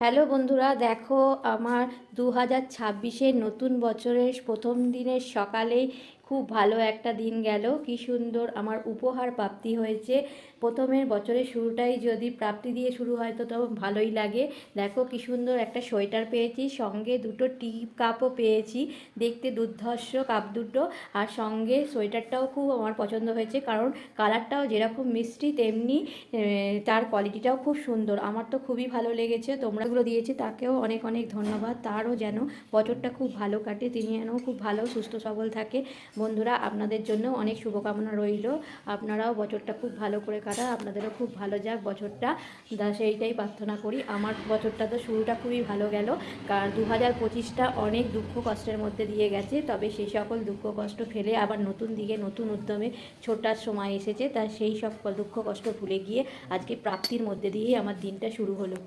Hello বন্ধুরা, দেখো আমার 2026-এর নতুন বছরের প্রথম দিনের সকালেই খুব ভালো একটা দিন গেল। কি সুন্দর আমার উপহার প্রাপ্তি হয়েছে। প্রথমের বছরের শুরুটাই যদি প্রাপ্তি দিয়ে শুরু হয় তো ভালোই লাগে। দেখো কি সুন্দর একটা সোয়েটার পেয়েছি, সঙ্গে দুটো টি কাপও পেয়েছি। দেখতে দুর্ধর্ষ কাপ দুটো, আর সঙ্গে সোয়েটারটাও খুব আমার পছন্দ হয়েছে, কারণ কালারটাও যেরকম মিষ্টি তেমনি তার কোয়ালিটিটাও খুব সুন্দর। আমার তো খুবই ভালো লেগেছে। তোমরা এগুলো দিয়েছে তাকেও অনেক অনেক ধন্যবাদ। তারও যেন বছরটা খুব ভালো কাটে, তিনি যেন খুব ভালো সুস্থ সবল থাকে। বন্ধুরা, আপনাদের জন্য অনেক শুভকামনা রইল। আপনারাও বছরটা খুব ভালো করে কাটান, আপনাদেরও খুব ভালো যাক বছরটা, সেইটাই প্রার্থনা করি। আমার বছরটা তো শুরুটা খুবই ভালো গেল, কারণ 2025টা অনেক দুঃখ কষ্টের মধ্যে দিয়ে গেছে। তবে সেই সকল দুঃখ কষ্ট ফেলে আবার নতুন দিকে নতুন উদ্যমে ছোটার সময় এসেছে। তাই সেই সকল দুঃখ কষ্ট ভুলে গিয়ে আজকে প্রাপ্তির মধ্যে দিয়েই আমার দিনটা শুরু হলো।